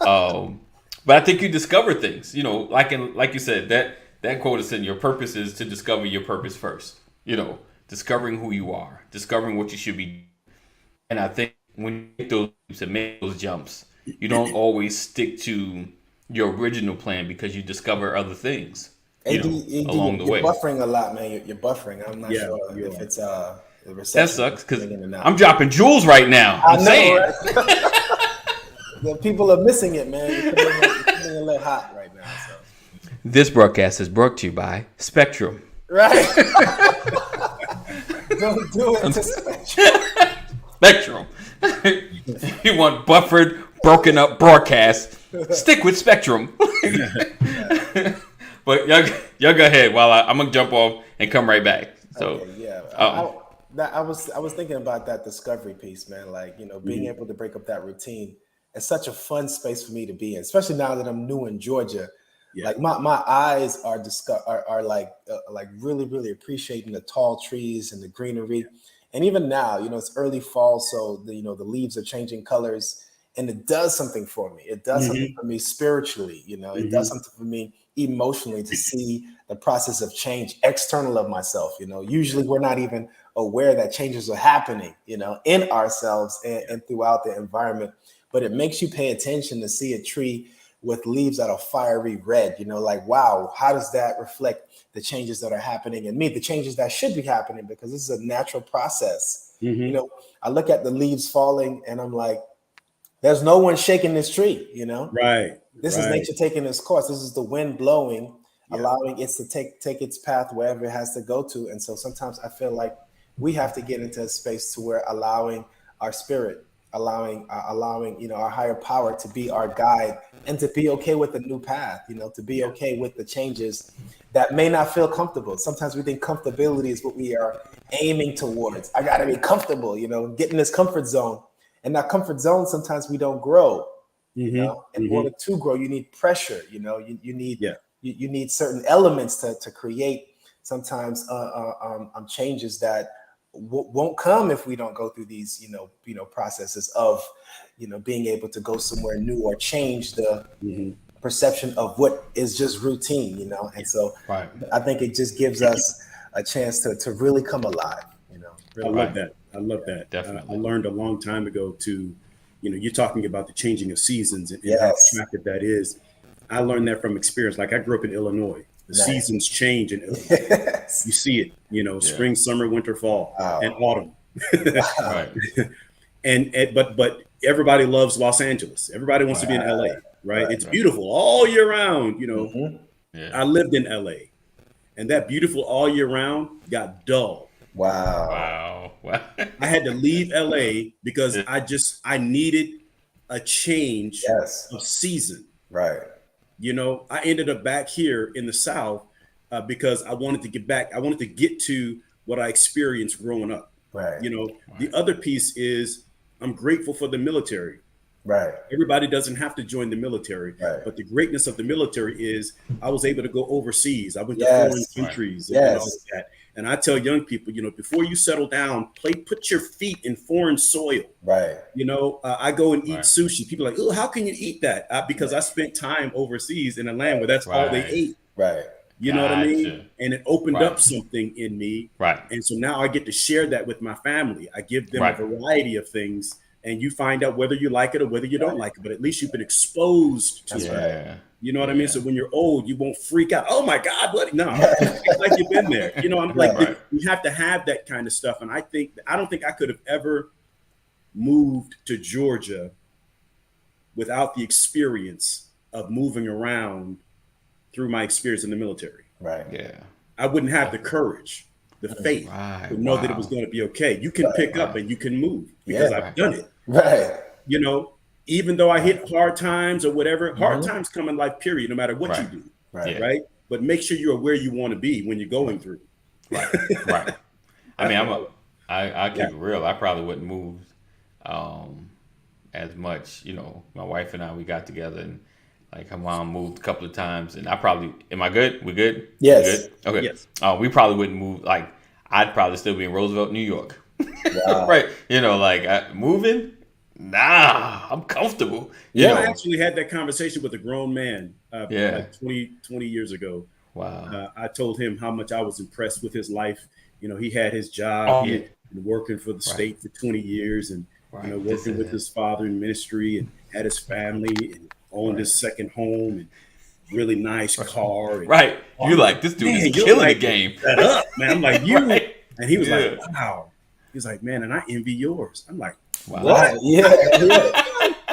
But I think you discover things, like you said, that quote is saying your purpose is to discover your purpose first. Discovering who you are, discovering what you should be. And I think when you make those leaps and make those jumps, you don't always stick to your original plan because you discover other things. Along the way. You're buffering a lot, man. You're buffering. I'm not sure if it's the reception. That sucks because I'm dropping jewels right now. I'm saying. Right? The people are missing it, man. You're coming a little hot right now. So. This broadcast is brought to you by Spectrum. Right. Don't do it to Spectrum. Spectrum. You want buffered, broken up broadcast? Stick with Spectrum. But y'all go ahead while I'm gonna jump off and come right back. So okay, that I was thinking about that discovery piece, man. Like, being able to break up that routine. It's such a fun space for me to be in, especially now that I'm new in Georgia. Yeah. Like my eyes are like really really appreciating the tall trees and the greenery, and even now, it's early fall, so the leaves are changing colors, and it does something for me. It does something for me spiritually. It does something for me emotionally to see the process of change external of myself. Usually we're not even aware that changes are happening, in ourselves and throughout the environment. But it makes you pay attention to see a tree with leaves that are fiery red, like, wow, how does that reflect the changes that are happening in me, the changes that should be happening, because this is a natural process. I look at the leaves falling and I'm like, there's no one shaking this tree, Right. This is nature taking its course. This is the wind blowing, allowing it to take its path wherever it has to go to. And so sometimes I feel like we have to get into a space to where allowing our spirit, allowing our higher power to be our guide, and to be okay with the new path, to be okay with the changes that may not feel comfortable. Sometimes we think comfortability is what we are aiming towards. I got to be comfortable, get in this comfort zone. And that comfort zone, sometimes we don't grow. In order to grow, you need pressure. You need you need certain elements to create sometimes changes that won't come if we don't go through these processes of being able to go somewhere new or change the perception of what is just routine. And so I think it just gives us a chance to really come alive. I love that. I love that. Definitely. I learned a long time ago you're talking about the changing of seasons and how attractive that is. I learned that from experience. Like, I grew up in Illinois. The seasons change in Illinois. You see it, spring, summer, winter, fall, and autumn. But everybody loves Los Angeles. Everybody wants to be in LA, right? It's beautiful all year round, I lived in LA, and that beautiful all year round got dull. Wow. I had to leave LA because I needed a change of season. Right. I ended up back here in the South because I wanted to get back. I wanted to get to what I experienced growing up. Right. The other piece is I'm grateful for the military. Right. Everybody doesn't have to join the military, but the greatness of the military is I was able to go overseas. I went to foreign countries and all of that. And I tell young people, before you settle down, put your feet in foreign soil. Right. I go and eat sushi. People are like, oh, how can you eat that? Because I spent time overseas in a land where that's all they ate. Right. You know what I mean? And it opened up something in me. Right. And so now I get to share that with my family. I give them a variety of things, and you find out whether you like it or whether you don't like it. But at least you've been exposed to it. You know what I mean? So when you're old, you won't freak out. Oh my God, what? No, it's like you've been there. I'm like, you have to have that kind of stuff. And I don't think I could have ever moved to Georgia without the experience of moving around through my experience in the military. Right. Yeah. I wouldn't have the courage, the faith to know that it was going to be okay. You can pick up and you can move because I've done it. Right. Even though I hit hard times or whatever, hard times come in life, period, no matter what you do. Right. But make sure you're where you want to be when you're going through. Right. I mean, I keep it real. I probably wouldn't move as much. My wife and I, we got together, and like her mom moved a couple of times, and am I good? We good? Yes. Good? Okay. Yes. We probably wouldn't move. Like, I'd probably still be in Roosevelt, New York. Right. Moving. Nah, I'm comfortable. I actually had that conversation with a grown man like 20 years ago. Wow. I told him how much I was impressed with his life. He had his job. He had been working for the state for 20 years and working with his father in ministry, and had his family and owned his second home and really nice car. And, You like, this dude is killing the game. Shut up, man. I'm like, you. And he was like, wow. He was like, man, and I envy yours. I'm like, wow. What? Yeah.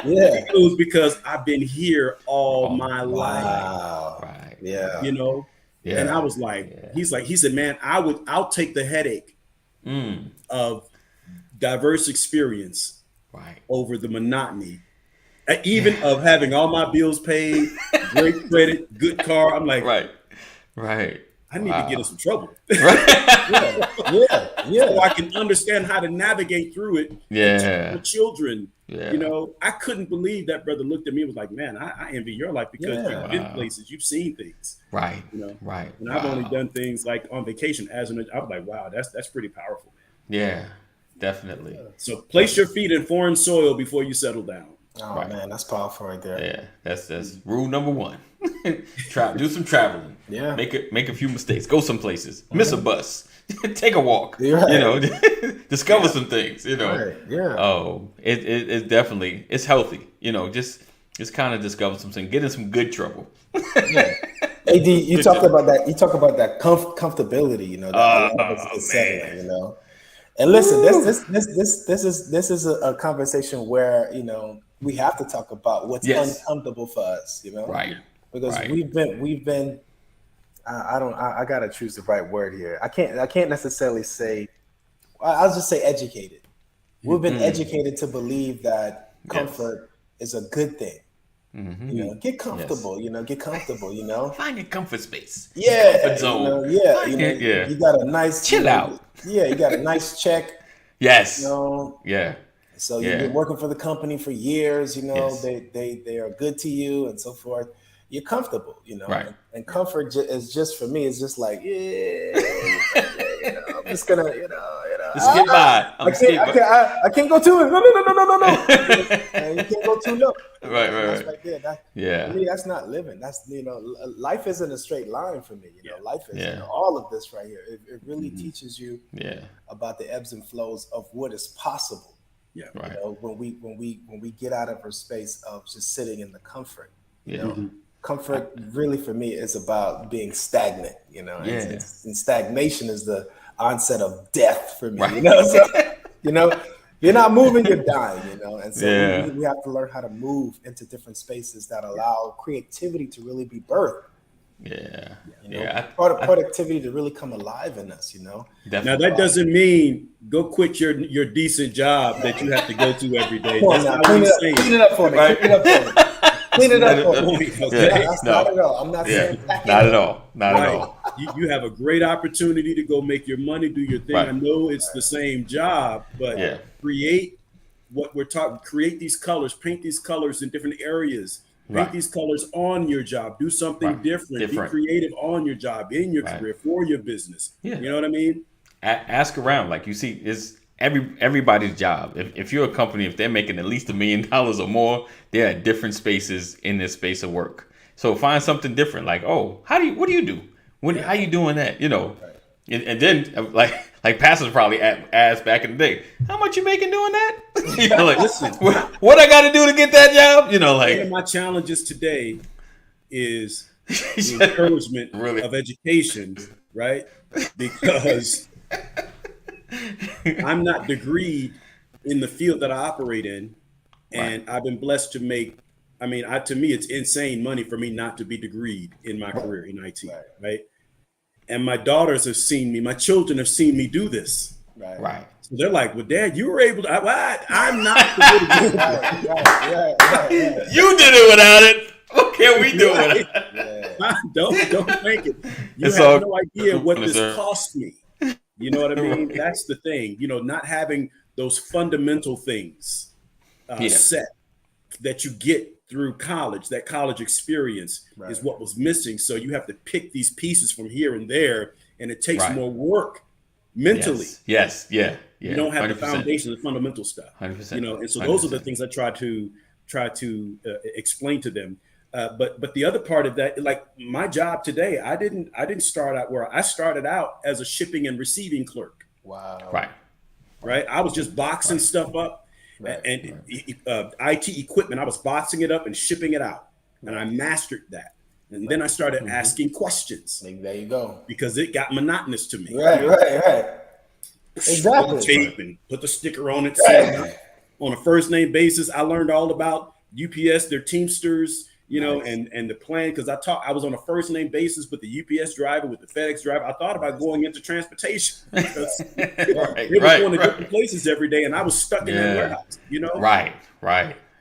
It was because I've been here all my life. Wow. Right. Yeah. And I was like, he said, man, I'll take the headache of diverse experience over the monotony, even of having all my bills paid, great credit, good car. I'm like, right. I need to get in some trouble. Yeah. So I can understand how to navigate through it. Yeah. For children, Yeah. you know, I couldn't believe that brother looked at me and was like, man, I envy your life because you've been places, you've seen things. Right. You know, Right. and I've only done things like on vacation I was like, wow, that's pretty powerful, man. Yeah, definitely. So place your feet in foreign soil before you settle down. Oh Right. man, that's powerful right there. Yeah, that's rule number one. Do some traveling. Yeah. Make a few mistakes. Go some places. Miss a bus. Take a walk. You're right. You know, discover some things. You know. Right. Yeah. Oh, it definitely it's healthy. You know, just kind of discover some things. Get in some good trouble. AD, you talk about that. You talk about that comfortability. You know, that is settling. You know, and listen, this is a conversation where, you know, we have to talk about what's uncomfortable for us. You know, Right. Because we've been. I gotta choose the right word here. I can't necessarily say. I'll just say educated. We've been educated to believe that comfort is a good thing. Mm-hmm. You know, get comfortable. You know, get comfortable. You know, Find your comfort space. yeah, Comfort zone. you got a nice Chill out. Yeah, you got a nice check. Yes. You know, Yeah. so you've been working for the company for years. You know, Yes. they are good to you and so forth. You're comfortable. You know, Right. and comfort is just for me. It's just like you know, I'm just gonna Just get by. I can't go too. No. You can't go too low. Right. That's right there. Yeah. For me, that's not living. That's, you know, life isn't a straight line for me. You know, life is Yeah. you know, all of this right here. It really teaches you Yeah. about the ebbs and flows of what is possible. Yeah. Right. You know, when we get out of our space of just sitting in the comfort. You Yeah. know, comfort really for me is about being stagnant. You know, Yeah. and stagnation is the onset of death for me. Right. You know, so, you know. You're not moving, you're dying, you know, and so Yeah. we have to learn how to move into different spaces that allow creativity to really be birthed. Yeah. You know, Yeah. productivity to really come alive in us. You know, Definitely. Now that doesn't mean go quit your decent job that you have to go to every day. come on That's now, not clean what it he's up, clean saying. it up for me. Right. Clean it up for me. Clean it up for me. Okay. That's No. not at all. I'm not Yeah. saying pack it Not up. at all. Not at Right. all. You have a great opportunity to go make your money, do your thing. Right. I know it's the same job, but Yeah. create what we're talking. Create these colors, paint these colors in different areas. Paint Right. these colors on your job. Do something Right. different. Different. Be creative on your job, in your Right. career, for your business. Yeah. You know what I mean? Ask around. Like you see, it's everybody's job. If you're a company, if they're making at least $1 million or more, they're at different spaces in this space of work. So find something different. Like, oh, what do you do? How you doing that? You know, and then like pastors probably asked back in the day, how much you making doing that? You know, like, Listen. what I got to do to get that job? You know, One of like my challenges today is the encouragement Really? of education, right? Because I'm not degreed in the field that I operate in, and I've been blessed to make. I mean, to me, it's insane money for me not to be degreed in my career in IT, right? And my daughters have seen me, my children have seen me do this. right. So they're like, "Well, Dad, you were able to." I'm not the way to do it. Right. You did it without it. What can we do without it? Don't think it. You It's have all- no idea what this Sir. cost me. You know what I mean? Right. That's the thing. You know, not having those fundamental things Yeah. set that you get through college. That college experience is what was missing. So you have to pick these pieces from here and there, and it takes Right. more work mentally. Yes. Yeah. You don't have 100%. the foundation, the fundamental stuff. 100%. You know, and so those are the 100%. things I try to explain to them. But the other part of that, like my job today, I didn't start out where I started out as a shipping and receiving clerk. Wow. Right. I was just boxing stuff up and IT equipment. I was boxing it up and shipping it out, and I mastered that. And then I started asking questions There you go. because it got monotonous to me. Right. Put the Exactly. tape and put the sticker on it. So on a first name basis, I learned all about UPS, their Teamsters, you know, and the plan, because I was on a first name basis with the UPS driver, with the FedEx driver. I thought about going into transportation because they were going to different places every day, and I was stuck in that warehouse, you know. Right.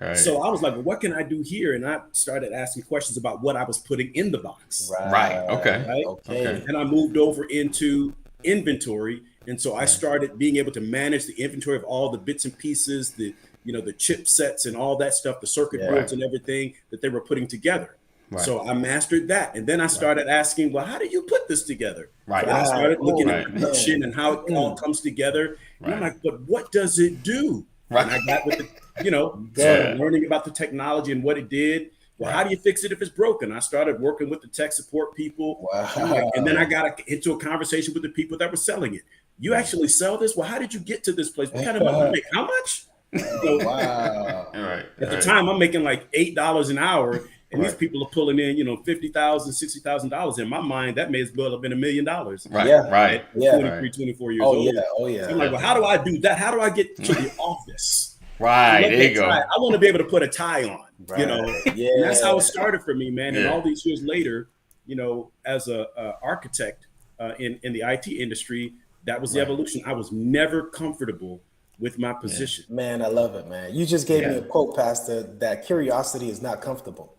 Right. So I was like, well, what can I do here? And I started asking questions about what I was putting in the box. Right. Okay. Right. Okay. And I moved over into inventory. And so I started being able to manage the inventory of all the bits and pieces, the chipsets and all that stuff, the circuit boards and everything that they were putting together. Right. So I mastered that. And then I started asking, well, how do you put this together? Right. So I started looking Right. at production and how it all comes together. And I'm Right. like, but what does it do? Right. And I got with started learning about the technology and what it did. Well, how do you fix it if it's broken? I started working with the tech support people. Wow. And then I got into a conversation with the people that were selling it. You actually sell this? Well, how did you get to this place? What kind of money you make? How much? Wow. All right. At the time, I'm making like $8 an hour, and these people are pulling in, $50,000, $60,000. In my mind, that may as well have been $1 million. Right. Yeah. Right. At Yeah. 23, 24 years old. Oh yeah. So I'm like, well, how do I do that? How do I get to the office? Right. Love There that you go. tie. I want to be able to put a tie on, Right. Yeah. And that's how it started for me, man. And Yeah. all these years later, as a architect in the IT industry, that was the evolution. I was never comfortable with my position. Man, I love it, man. You just gave me a quote, Pastor, that curiosity is not comfortable.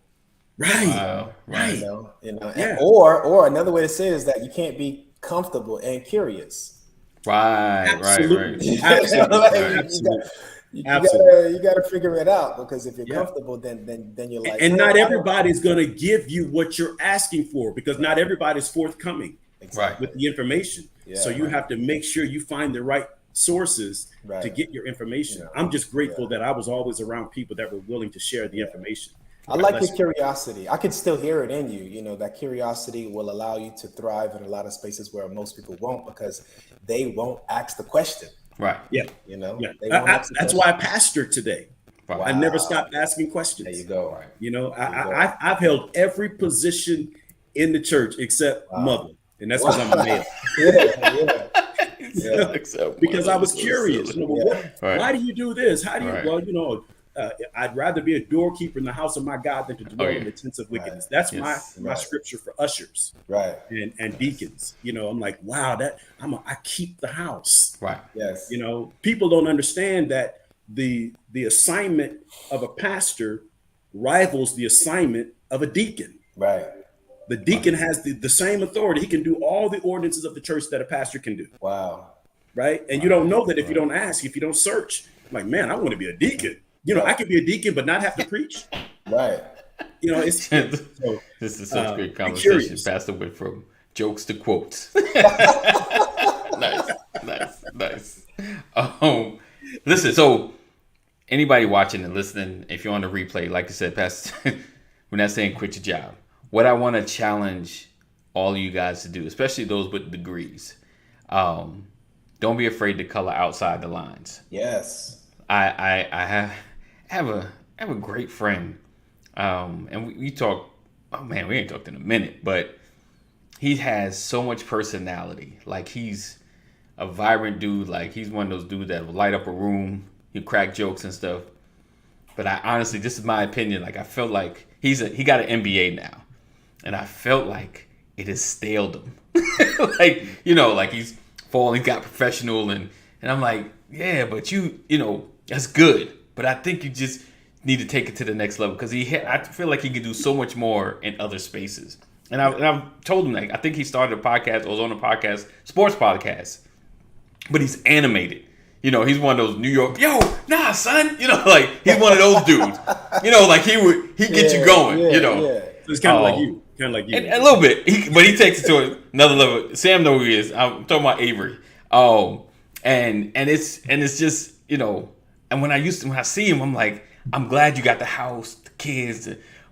Right. Wow. Right. Yeah. Or another way to say it is that you can't be comfortable and curious. Right. Absolutely. Right. Absolutely. You gotta figure it out, because if you're Yeah. comfortable, then you're like, And "Oh, not I don't-" everybody's going to give you what you're asking for, because not everybody's forthcoming Right. with the information. So you have to make sure you find the right sources to get your information. Yeah. I'm just grateful that I was always around people that were willing to share the information. I like your curiosity. I can still hear it in you. That curiosity will allow you to thrive in a lot of spaces where most people won't, because they won't ask the question. Right. Yeah. They Yeah. won't ask the That's question. why I pastor today. Right. I never stopped asking questions. There you go. I've held every position in the church except mother. And that's because I'm a male. Yeah. Except Because I was so curious. silly. Right. Why do you do this? How do you? Right. Well, I'd rather be a doorkeeper in the house of my God than to dwell in the tents of wickedness. That's Yes. my scripture for ushers Right. and deacons. I'm like, wow, I keep the house. Right. Yes. People don't understand that the assignment of a pastor rivals the assignment of a deacon. Right. The deacon has the same authority. He can do all the ordinances of the church that a pastor can do. Wow. Right. And you don't know that if you don't ask, if you don't search. I'm like, man, I want to be a deacon. I could be a deacon, but not have to preach. Right. It's so, This is such great be conversation. curious. Pastor went from jokes to quotes. Nice. Listen, so anybody watching and listening, if you're on the replay, like I said, Pastor, we're not saying quit your job. What I want to challenge all of you guys to do, especially those with degrees, don't be afraid to color outside the lines. Yes. I have a great friend, and we talk. Oh man, we ain't talked in a minute, but he has so much personality. Like, he's a vibrant dude. Like, he's one of those dudes that will light up a room. He crack jokes and stuff. But I honestly, this is my opinion. Like, I felt like he got an MBA now, and I felt like it has staled him. like he's falling, got professional, and I'm like, yeah, but that's good. But I think you just need to take it to the next level, because I feel like he could do so much more in other spaces. And I've told him, like, I think he started a podcast or was on a podcast, sports podcast, but he's animated. He's one of those New York, nah, son. Like, he's one of those dudes. Like, he get you going. Yeah. it's kind of like you. And a little bit, but he takes it to another level. Sam knows who he is. I'm talking about Avery. And it's just, and when I see him, I'm like, I'm glad you got the house, the kids,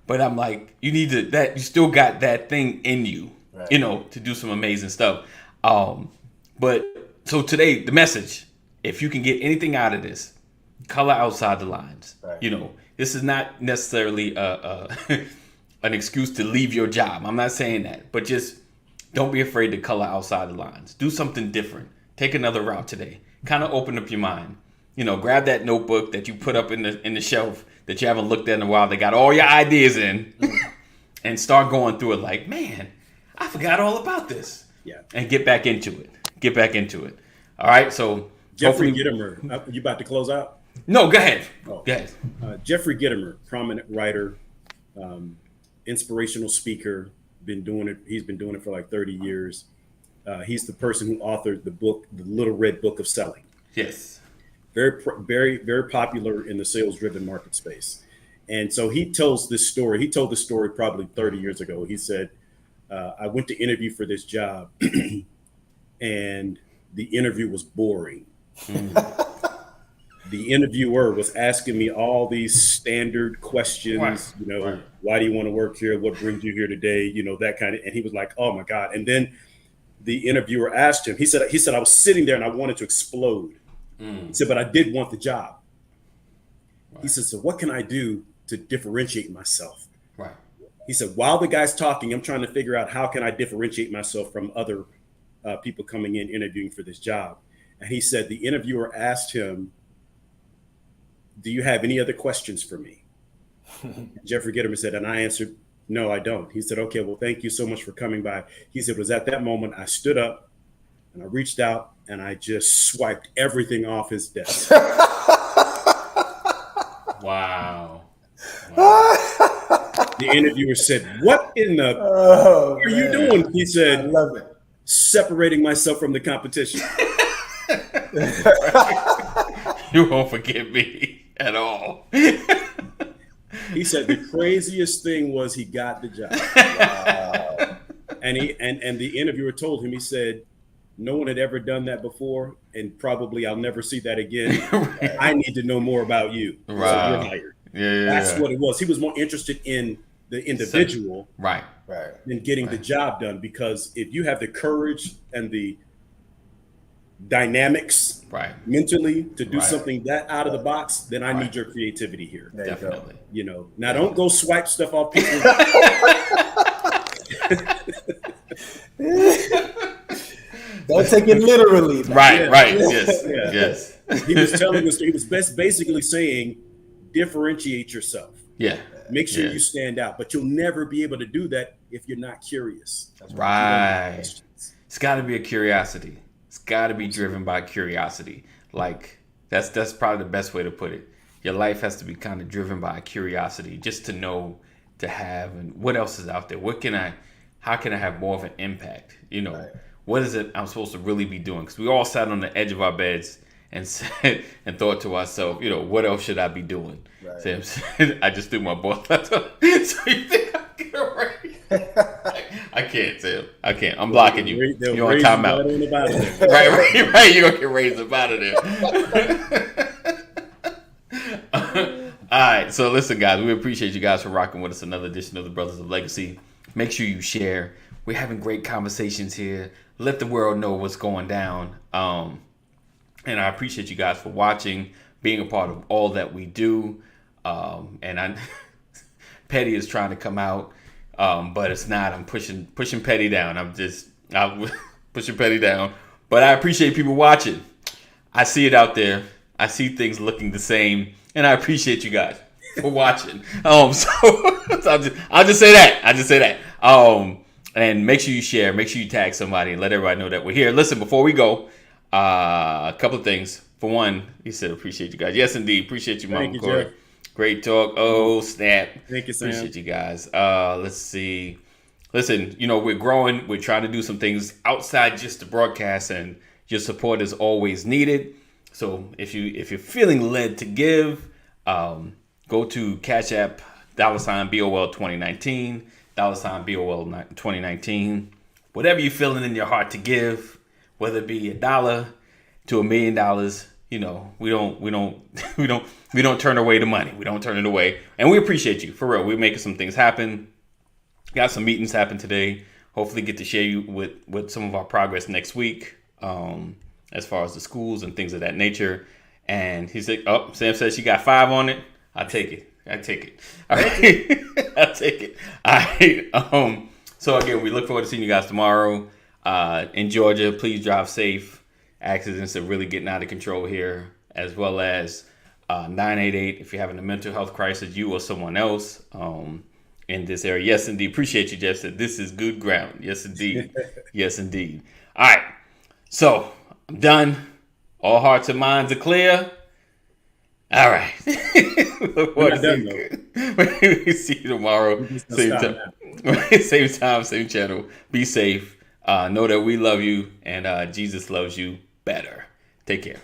but I'm like, you still got that thing in you, right, to do some amazing stuff. But so today, the message, if you can get anything out of this, color outside the lines. Right. This is not necessarily an excuse to leave your job. I'm not saying that, but just don't be afraid to color outside the lines. Do something different. Take another route today. Kind of open up your mind. Grab that notebook that you put up in the shelf that you haven't looked at in a while. They got all your ideas in, and start going through it. Like, man, I forgot all about this. Yeah. And get back into it. All right. So Jeffrey Gitomer, you about to close out? No, go ahead. Oh. Go ahead. Jeffrey Gitomer, prominent writer, inspirational speaker, been doing it. He's been doing it for like 30 years. He's the person who authored the book, The Little Red Book of Selling. Yes. Very popular in the sales-driven market space. And so he tells this story. He told this story probably 30 years ago. He said, I went to interview for this job and the interview was boring. The interviewer was asking me all these standard questions, Right. Why do you want to work here? What brings you here today? That kind of, and he was like, oh my God. And then the interviewer asked him, he said, I was sitting there and I wanted to explode. He said, but I did want the job. Right. He said, so what can I do to differentiate myself? Right. He said, while the guy's talking, I'm trying to figure out how can I differentiate myself from other people coming in interviewing for this job. And he said, the interviewer asked him, do you have any other questions for me? Jeffrey Gitomer said, and I answered, no, I don't. He said, okay, well, thank you so much for coming by. He said, it was at that moment I stood up and I reached out and I just swiped everything off his desk. Wow. The interviewer said, what in the what are you doing? He said, I love it. Separating myself from the competition. You won't forget me at all. He said the craziest thing was he got the job. Wow. And the interviewer told him, he said, no one had ever done that before, and probably I'll never see that again. Right. I need to know more about you. Wow. So you're hired. Yeah. That's what it was. He was more interested in the individual Right. than getting the job done, because if you have the courage and the dynamics mentally to do something that out of the box, then I need your creativity here. There Definitely. you go. Now don't go swipe stuff off people. Don't take it literally. Right. Yeah. Right. Yes. Yeah. Yes. He was telling us, he was basically saying, differentiate yourself. Yeah. Make sure Yeah. you stand out, but you'll never be able to do that if you're not curious. Right. It's got to be a curiosity. It's got to be driven by curiosity. Like that's probably the best way to put it. Your life has to be kind of driven by curiosity, just to know, to have, and what else is out there. How can I have more of an impact? What is it I'm supposed to really be doing? Because we all sat on the edge of our beds and said and thought to ourselves, what else should I be doing? Right. Sam said, I just threw my ball. So you think I can erase? I can't, Sam. I can't. I'm blocking you. You're on timeout. Right. You're gonna get raised up out of there. All right. So listen, guys, we appreciate you guys for rocking with us. Another edition of the Brothers of Legacy. Make sure you share. We're having great conversations here. Let the world know what's going down. And I appreciate you guys for watching, being a part of all that we do. And Petty is trying to come out, but it's not. I'm pushing Petty down. I'm pushing Petty down. But I appreciate people watching. I see it out there. I see things looking the same, and I appreciate you guys for watching. So I'll just say that. And make sure you share. Make sure you tag somebody and let everybody know that we're here. Listen, before we go, a couple of things. For one, he said, appreciate you guys. Yes, indeed. Appreciate you, Mama Corey. Great talk. Oh, snap. Thank you, Sam. Appreciate you guys. Let's see. Listen, we're growing. We're trying to do some things outside just the broadcast, and your support is always needed. So if you're feeling led to give, go to Cash App, $BOL 2019, $BOL 2019. Whatever you're feeling in your heart to give, whether it be $1 to $1 million, we don't turn away the money. We don't turn it away, and we appreciate you for real. We're making some things happen. Got some meetings happen today. Hopefully, get to share you with some of our progress next week, as far as the schools and things of that nature. And he said, "Oh, Sam says she got 5 on it. I take it. All right, I take it. All right. So again, we look forward to seeing you guys tomorrow in Georgia. Please drive safe. Accidents are really getting out of control here, as well as 988 if you're having a mental health crisis, you or someone else in this area. Yes, indeed. Appreciate you, Jeff. Said this is good ground. Yes, indeed. Yes, indeed. All right. So I'm done. All hearts and minds are clear. All right. We're not done, though. We see you tomorrow. We're just Same gonna time, same time, same channel. Be safe. Know that we love you and Jesus loves you better. Take care.